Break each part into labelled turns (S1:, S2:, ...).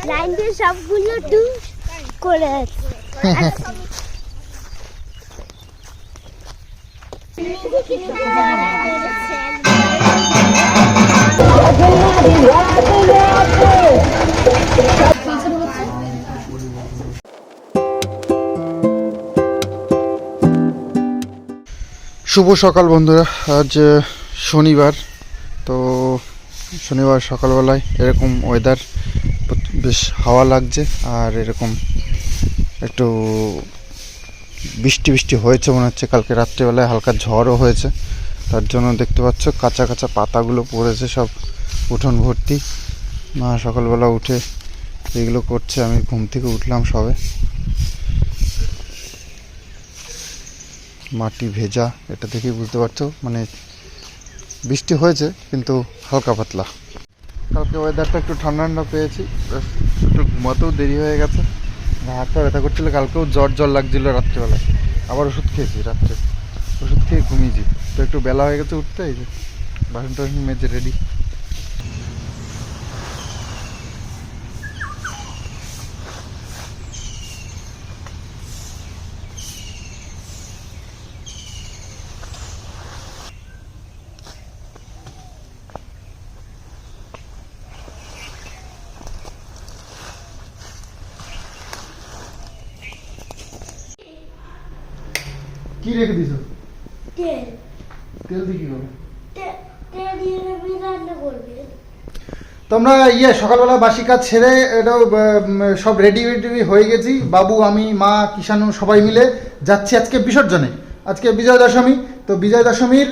S1: Line দিয়ে সবগুলো two করে আছে।
S2: শুভ সকাল বন্ধুরা, আজ শনিবার। তো শনিবার সকালবেলায় এরকম ওয়েদার, বেশ হাওয়া লাগছে আর এরকম একটু বৃষ্টি বৃষ্টি হয়েছে মনে হচ্ছে। কালকে রাত্রিবেলায় হালকা ঝড়ও হয়েছে, তার জন্য দেখতে পাচ্ছ কাঁচা কাঁচা পাতাগুলো পড়েছে সব উঠোন ভর্তি। মা সকালবেলা উঠে এগুলো করছে, আমি ঘুম থেকে উঠলাম সবে। মাটি ভেজা, এটা দেখেই বুঝতে পারছো, মানে বৃষ্টি হয়েছে কিন্তু হালকা পাতলা। কালকে ওয়েদারটা একটু ঠান্ডা ঠান্ডা পেয়েছি, একটু ঘুমাতেও দেরি হয়ে গেছে। হাতটা ব্যথা করছিল, কালকেও জ্বর জ্বর লাগছিল রাত্রিবেলায়। আবার ওষুধ খেয়েছি রাত্রে, ওষুধ খেয়ে ঘুমিয়েছি। তো একটু বেলা হয়ে গেছে উঠতে, এই যে বাসন টাসন মেজে রেডি। কি রেখে দিছো?
S1: তেল
S2: তেল দিয়ে কি করবে?
S1: তেল দিয়ে রান্না করবে।
S2: তোমরা সকালবেলা বাসি কাজ ছেড়ে এটা সব রেডি হয়ে গেছি। বাবু, আমি, মা, কিষাণু সবাই মিলে যাচ্ছি আজকে বিসর্জনে। আজকে বিজয়া দশমী, তো বিজয়া দশমীর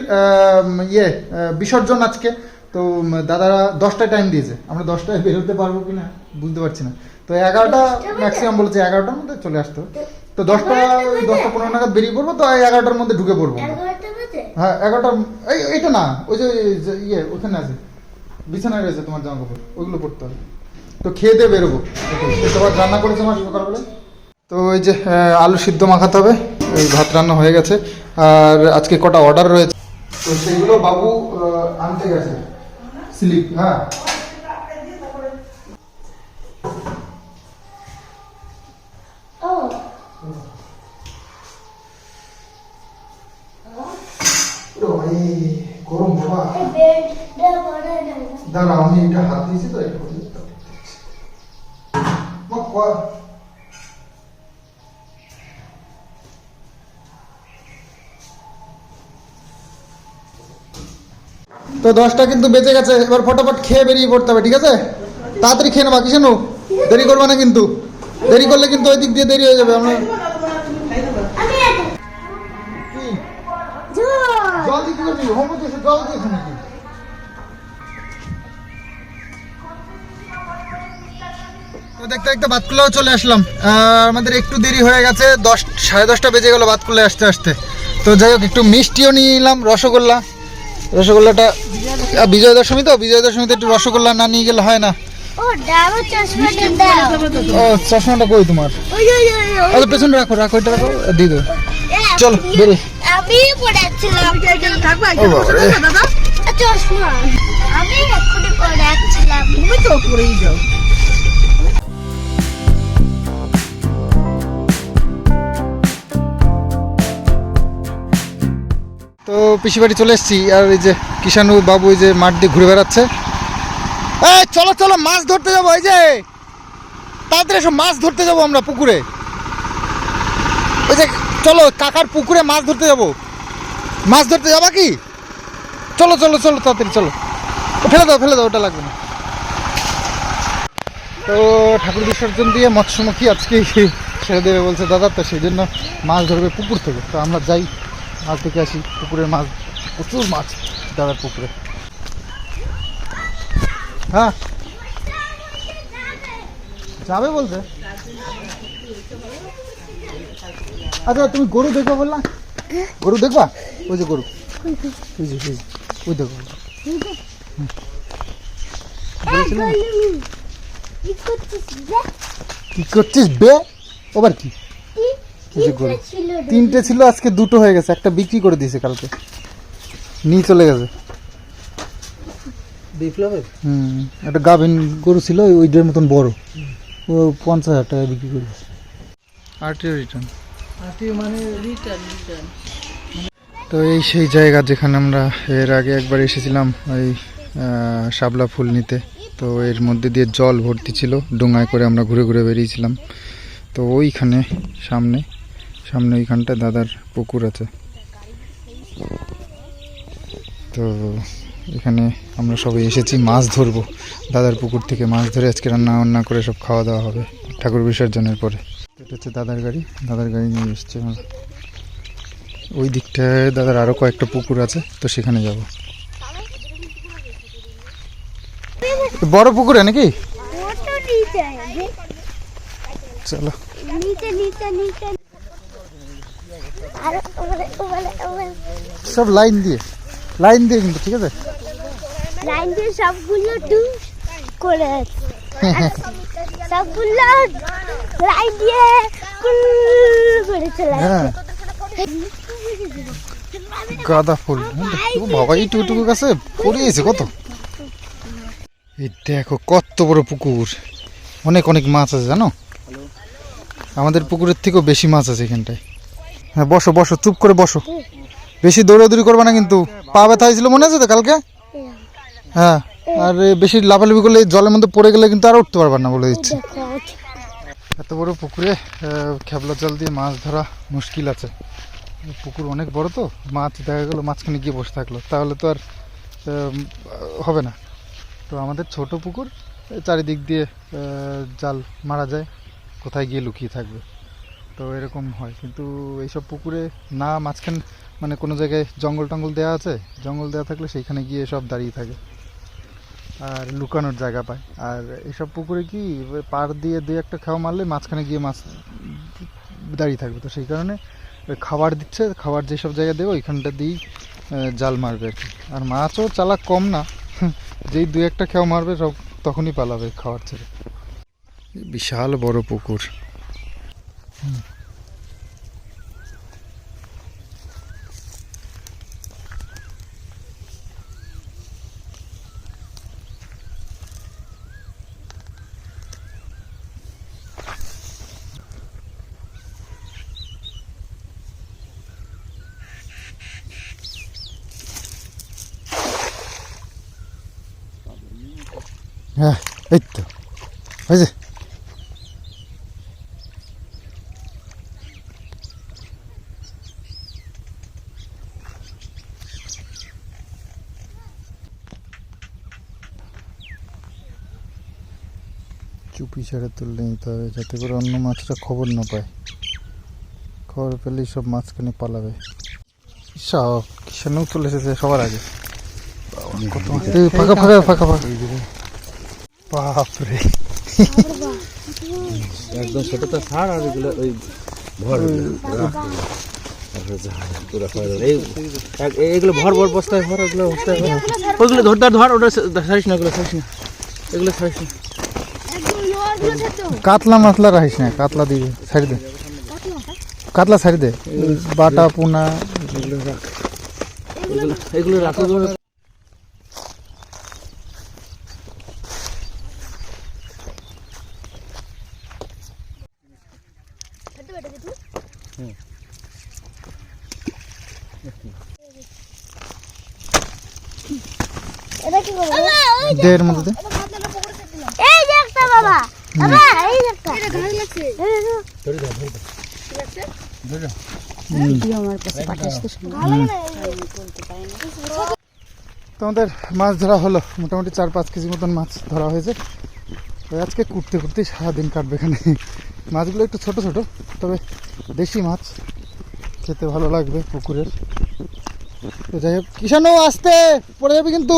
S2: বিসর্জন আজকে। তো দাদারা 10টায় টাইম দিয়েছে, আমরা 10টায় বেরোতে পারবো কিনা বুঝতে পারছি না। তো 11টা ম্যাক্সিমাম বলেছে, 11টার মধ্যে চলে আসতে হবে। তো 10:15 নাগাদ বেরিয়ে পড়বো, তো 11টার মধ্যে ঢুকে পড়বো। হ্যাঁ 11টা, এইটা না, ওই যে ওখানে আছে, বিছানায় রয়েছে তোমার জামা কাপড়, ওইগুলো পড়তে হবে। তো খেয়ে দিয়ে বেরোবো। তোমার রান্না করেছে আমার সকালবেলা। তো ওই যে আলু সিদ্ধ মাখাতে হবে, ওই ভাত রান্না হয়ে গেছে। আর আজকে কটা অর্ডার রয়েছে, তো সেইগুলো বাবু আনতে গেছে। স্লিপ, হ্যাঁ গরম বাবা। দাঁড়া, আমি এটা হাত দিয়েছি তো একটু। তো 10টা কিন্তু বেঁচে গেছে, এবার ফটাফট খেয়ে বেরিয়ে পড়তে হবে, ঠিক আছে? তাড়াতাড়ি খেয়ে নেবা, কিসেন দেরি করবা না কিন্তু। দেরি করলে কিন্তু ওই দিক দিয়ে দেরি হয়ে যাবে। আমরা জল দিতে পারবি, হোমওয়ার্ক এসে জল দিয়েছে নাকি? তো দেখতে দেখতে বাতকুল্লাও চলে আসলাম। আমাদের একটু দেরি হয়ে গেছে, 10, 10:30 বেজে গেল বাতকুল্লায় আসতে আসতে। তো যাই হোক, একটু মিষ্টিও নিয়ে নিলাম, রসগোল্লাটা বিজয়া দশমী, তো বিজয়া দশমীতে একটু রসগোল্লা না নিয়ে গেলে হয় না। ও চশমাটা কই তোমার? আচ্ছা পেছনে রাখো, এটা রাখো, দিয়ে দেবো। চলো বেরো।
S1: আমি পড়াচ্ছিলাম চশমা, আমি এক্ষুনি পড়াচ্ছিলাম। তুমি তো পড়েই যাও।
S2: তো পিসি বাড়ি চলে এসেছি। আর এই যে কিষাণু বাবু এই যে মাঠ দিয়ে ঘুরে বেড়াচ্ছে। এই চলো চলো, মাছ ধরতে যাবো। এই যে তাড়াতাড়ি এসো, মাছ ধরতে যাবো আমরা পুকুরে। ওই যে চলো, কাকার পুকুরে মাছ ধরতে যাবো। মাছ ধরতে যাবা কি? চলো চলো চলো তাড়াতাড়ি চলো। ফেলে দাও, ওটা লাগবে না। তো ঠাকুর বিসর্জন দিয়ে মৎস্যমুখী আজকে ছেড়ে দেবে বলছে দাদা, তো সেই জন্য মাছ ধরবে পুকুর থেকে। তো আমরা যাই, মাছ থেকে আসি। পুকুরের মাছ, প্রচুর মাছ দাদার পুকুরে। হ্যাঁ যাবে বলছে। আচ্ছা তুমি গরু দেখবা বললা, গরু দেখবা? ওই যে গরু, ওই দেখো। কি করছিস বে? ওবার কি? গরু 3টে ছিল, আজকে 2টো হয়ে গেছে। একটা বিক্রি করে দিয়েছে, কালকে নিয়ে চলে গেছে। একটা গাভিন গরু ছিল, ওইটার মতন বড়। ও 50,000 টাকা বিক্রি করেছে। আরটিও রিটার্ন,
S3: আরটিও মানে রিটার্ন।
S2: তো এই সেই জায়গা যেখানে আমরা এর আগে একবার এসেছিলাম ওই শাপলা ফুল নিতে। তো এর মধ্যে দিয়ে জল ভর্তি ছিল, ডোঙায় করে আমরা ঘুরে ঘুরে বেরিয়েছিলাম। তো ওইখানে সামনে সামনে ওইখানটা দাদার পুকুর আছে। তো এখানে আমরা সবাই এসেছি মাছ ধরবো। দাদার পুকুর থেকে মাছ ধরে আজকে রান্না করে সব খাওয়া দাওয়া হবে ঠাকুর বিসর্জনের পরে। এটা হচ্ছে দাদার গাড়ি, দাদার গাড়ি নিয়ে এসছে। ওই দিকটায় দাদার আরও কয়েকটা পুকুর আছে, তো সেখানে যাব। বড় পুকুরে নাকি? চলো সব লাইন দিয়ে কিন্তু ঠিক আছে,
S1: লাইন দিয়ে সবগুলো করে সবগুলো লাইন দিয়ে করে চলে।
S2: হ্যাঁ গাঁদা ফুল বাবা, এই টুকটুকু গাছে পড়িয়েছে কত। এই দেখো কত বড় পুকুর, অনেক অনেক মাছ আছে জানো, আমাদের পুকুরের থেকেও বেশি মাছ আছে এখানটায়। হ্যাঁ বসো বসো, চুপ করে বসো, বেশি দৌড়াদৌড়ি করবে না কিন্তু, পা ব্যথা হয়েছিল মনে আছে তো কালকে। হ্যাঁ আর বেশি লাফালাফি করলে জলের মধ্যে পড়ে গেলে কিন্তু আর উঠতে পারবে না বলে দিচ্ছি। এত বড় পুকুরে খেবলা জাল দিয়ে মাছ ধরা মুশকিল আছে। পুকুর অনেক বড়, তো মাছ দেখা গেলো মাঝখানে গিয়ে বসে থাকলো, তাহলে তো আর হবে না। তো আমাদের ছোট পুকুর, চারিদিক দিয়ে জাল মারা যায়, কোথায় গিয়ে লুকিয়ে থাকবে, তো এরকম হয়। কিন্তু এইসব পুকুরে না মাঝখান মানে কোনো জায়গায় জঙ্গল টঙ্গল দেওয়া আছে, জঙ্গল দেওয়া থাকলে সেইখানে গিয়ে সব দাঁড়িয়ে থাকে আর লুকানোর জায়গা পায়। আর এইসব পুকুরে কি পাড় দিয়ে দুই একটা খাওয়া মারলে মাঝখানে গিয়ে মাছ দাঁড়িয়ে থাকবে, তো সেই কারণে খাবার দিচ্ছে, খাবার যেসব জায়গায় দেবে ওইখানটা দিয়েই জাল মারবে আর কি। আর মাছও চালাক কম না, যেই দুই একটা খেয়া মারবে সব তখনই পালাবে খাবার ছেড়ে। বিশাল বড় পুকুর। হ্যাঁ এই তো হয়েছে। চুপি ছেড়ে তুললে নিতে হবে, যাতে করে অন্য মাছটা খবর না পায়, খবর পেলেই সব মাছখানে পালাবে। সব কিষানও চলে এসেছে সবার আগে, কত মাছ ফাঁকা ফাঁকা ফাঁকা ফাঁকা, বাপরে
S3: একদম ছোটটা ছাড়, আর এগুলো ওই ভর এগুলো ভর ভর বস্তায় ভর, ওগুলো বস্তায় ভর, ওইগুলো ধর ওটা ছাড়িস না, ওগুলো ছাড়িস না, এগুলো ছাড়িস না।
S2: কাতলা মাছলা রাখিস না, কাতলা দিয়ে ছাড়ি দে, কাতলা ছাড়ি দে, বাটা পোনা
S3: এগুলো রাখ, এগুলো রাখ।
S2: দেড় মধ্যে
S1: এই যে একটা বাবা, বাবা এই যে একটা, এটা ঘাস লাগছে,
S2: তোমাদের মাছ ধরা হলো, মোটামুটি 4-5 কেজি মতন মাছ ধরা হয়েছে। আজকে কুটতে কুটতে সারাদিন কাটবে এখানে। মাছগুলো একটু ছোট ছোট, তবে দেশি মাছ, খেতে ভালো লাগবে পুকুরের। তো যাই হোক, কিষানও আসতে পড়ে যাবে কিন্তু।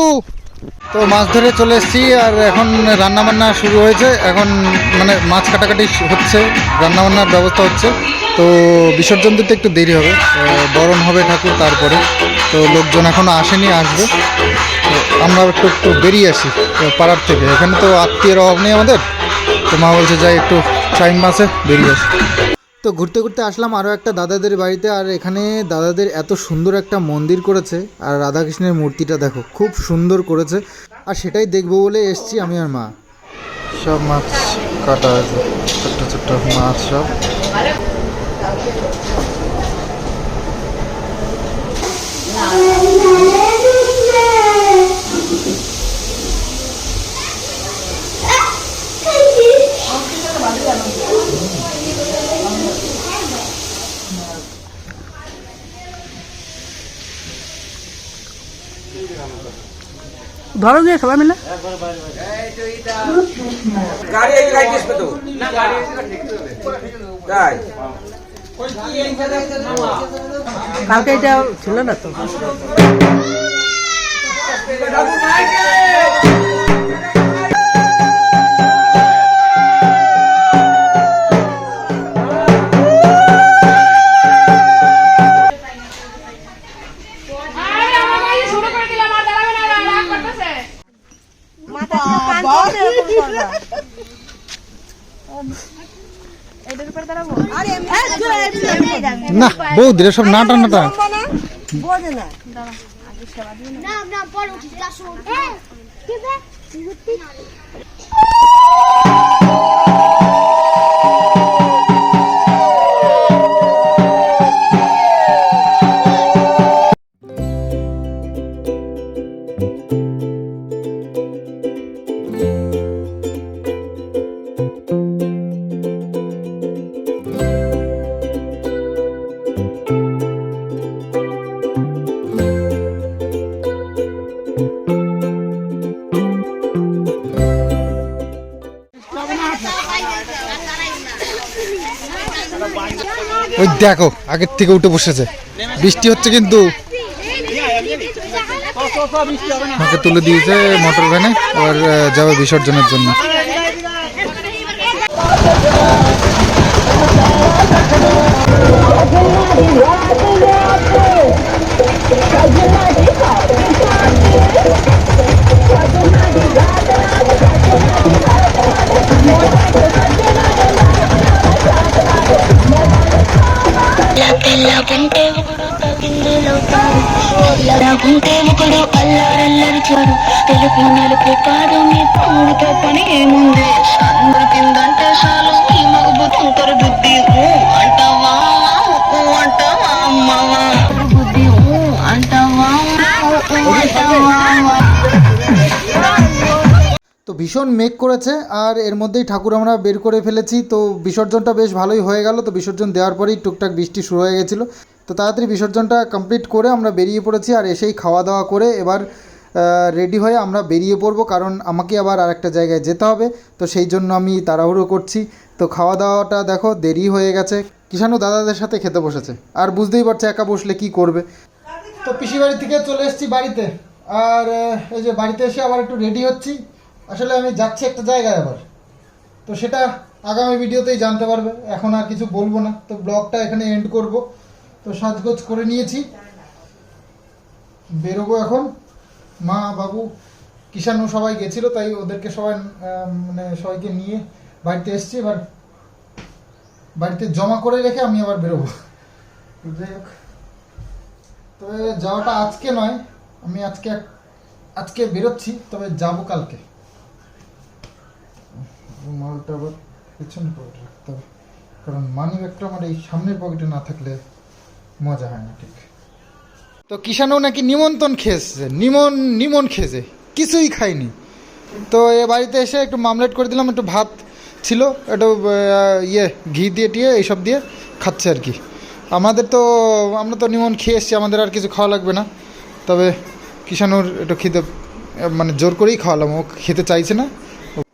S2: তো মাছ ধরে চলে এসেছি, আর এখন রান্না বান্না শুরু হয়েছে, এখন মানে মাছ কাটাকাটি হচ্ছে, রান্নাবান্নার ব্যবস্থা হচ্ছে। তো বিসর্জন দিতে একটু দেরি হবে, বরণ হবে ঠাকুর তারপরে, তো লোকজন এখনও আসেনি, আসবে। তো আমরা একটু একটু বেরিয়ে আসি পাড়ার থেকে, এখানে তো আত্মীয়ের অভাব নেই আমাদের। তো মা বলছে যাই একটু টাইম আছে বেরিয়ে আসি। তো ঘুরতে ঘুরতে আসলাম আরও একটা দাদাদের বাড়িতে, আর এখানে দাদাদের এত সুন্দর একটা মন্দির করেছে, আর রাধাকৃষ্ণের মূর্তিটা দেখো খুব সুন্দর করেছে, আর সেটাই দেখবো বলে এসছি আমি আর মা। সব মাছ কাটা আছে ছোট্ট ছোট্ট মাছ সব।
S3: ধরো গিয়ে সবাই মিলে। কালকে এটা ছিল না তো।
S2: না বৌদিরা সব নাটা নাটা ওই দেখো আগের থেকে উঠে বসেছে। বৃষ্টি হচ্ছে কিন্তু আমাকে তুলে দিয়েছে মোটর ভ্যানে, এবার যাবে বিসর্জনের জন্য।
S4: గుంటే ఒకడు అల్లారల్లరి చూడు తెలుపు నలుపు కాదు మీ తమ్ముడితో పని ఏముంది కిందంటే చాలు ఈ మగబు తుంకర బుద్ధి అంటావా అంటావా అమ్మవా బుద్ధి అంటావా అంటావా।
S2: তো ভীষণ মেঘ করেছে আর এর মধ্যেই ঠাকুর আমরা বের করে ফেলেছি। তো বিসর্জনটা বেশ ভালোই হয়ে গেল। তো বিসর্জন দেওয়ার পরেই টুকটাক বৃষ্টি শুরু হয়ে গেছিলো। তো তাড়াতাড়ি বিসর্জনটা কমপ্লিট করে আমরা বেরিয়ে পড়েছি। আর এসেই খাওয়া দাওয়া করে এবার রেডি হয়ে আমরা বেরিয়ে পড়বো, কারণ আমাকে আবার আরেকটা জায়গায় যেতে হবে। তো সেই জন্য আমি তাড়াহুড়ো করছি। তো খাওয়া দাওয়াটা দেখো দেরি হয়ে গেছে। কিষাণু দাদাদের সাথে খেতে বসেছে, আর বুঝতেই পারছে একা বসলে কি করবে। তো পিসি বাড়ি থেকে চলে এসেছি বাড়িতে। আর এই যে বাড়িতে এসে আবার একটু রেডি হচ্ছি। আসলে আমি যাচ্ছি একটা জায়গায় আবার, তো সেটা আগামী ভিডিওতেই জানতে পারবে। এখন আর কিছু বলবো না, তো ব্লগটা এখানে এন্ড করব। তো সাজগোজ করে নিয়েছি, বেরোবো এখন। মা বাবু কিষাণু সবাই গেছিলো, তাই ওদেরকে সবাই মানে সবাইকে নিয়ে বাড়িতে এসছি। এবার বাড়িতে জমা করে রেখে আমি আবার বেরোবো। যাই হোক, তবে যাওয়াটা আজকে নয়, আমি আজকে বেরোচ্ছি, তবে যাবো কালকে। মালটা আবার পেছনে পকেটে রাখতে হবে, কারণ মানি ব্যাগটা আমার এই সামনের পকেটে না থাকলে মজা হয় না ঠিক। তো কিষাণও নাকি নিমন্ত্রণ খেয়েছে, নিমন খেয়েছে, কিছুই খাইনি। তো এ বাড়িতে এসে একটু মামলেট করে দিলাম, একটু ভাত ছিল, একটু ঘি দিয়ে টিয়ে এইসব দিয়ে খাচ্ছে আর কি। আমরা তো নিমন খেয়ে এসছি, আমাদের আর কিছু খাওয়া লাগবে না। তবে কিষাণুর একটু খেতে মানে জোর করেই খাওয়ালাম, ও খেতে চাইছে না।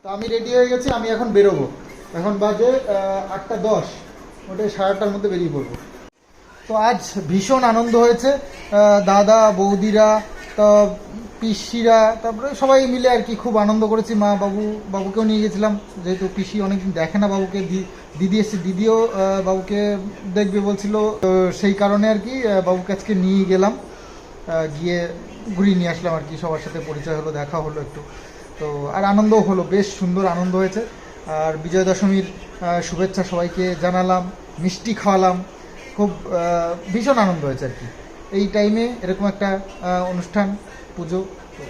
S2: তো আমি রেডি হয়ে গেছি, আমি এখন বেরোবো। এখন বাজে 8:10, ওটাই 8:30টার মধ্যে বেরিয়ে পড়বো। তো আজ ভীষণ আনন্দ হয়েছে। দাদা বৌদিরা, তো পিসিরা, তারপরে সবাই মিলে আর কি খুব আনন্দ করেছি। বাবুকেও নিয়ে গেছিলাম, যেহেতু পিসি অনেকদিন দেখে না বাবুকে। দিদি এসছে, দিদিও বাবুকে দেখবে বলছিল, তো সেই কারণে আর কি বাবুকে আজকে নিয়ে গেলাম, গিয়ে ঘুরিয়ে নিয়ে আসলাম আর কি। সবার সাথে পরিচয় হলো, দেখা হলো একটু। তো আর আনন্দও হলো, বেশ সুন্দর আনন্দ হয়েছে। আর বিজয়া দশমীর শুভেচ্ছা সবাইকে জানালাম, মিষ্টি খাওয়ালাম, খুব ভীষণ আনন্দ হয়েছে আর কি। এই টাইমে এরকম একটা অনুষ্ঠান, পুজো, তো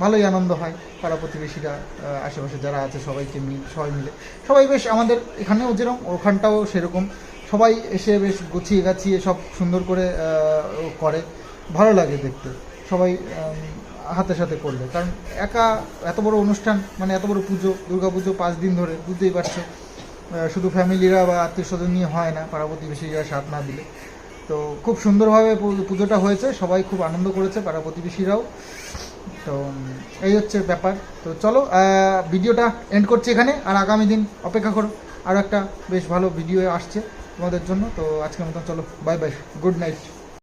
S2: ভালোই আনন্দ হয় পাড়া প্রতিবেশীরা, আশেপাশে যারা আছে সবাইকে সবাই মিলে, সবাই বেশ আমাদের এখানেও যেরকম ওখানটাও সেরকম, সবাই এসে বেশ গুছিয়ে গাছিয়ে সব সুন্দর করে করে, ভালো লাগে দেখতে সবাই হাতে সাথে করলে। কারণ একা এত বড় অনুষ্ঠান, মানে এত বড় পুজো, দুর্গা পুজো 5 দিন ধরে, বুঝতেই পারছো, শুধু ফ্যামিলিরা বা আত্মীয় স্বজন নিয়ে হয় না, পাড়া প্রতিবেশীরা সাথ না দিলে। তো খুব সুন্দরভাবে পুজোটা হয়েছে, সবাই খুব আনন্দ করেছে, পাড়া প্রতিবেশীরাও। তো এই হচ্ছে ব্যাপার। তো চলো ভিডিওটা এন্ড করছি এখানে, আর আগামী দিন অপেক্ষা করো, আরও একটা বেশ ভালো ভিডিও আসছে তোমাদের জন্য। তো আজকের মতন চলো, বাই বাই, গুড নাইট।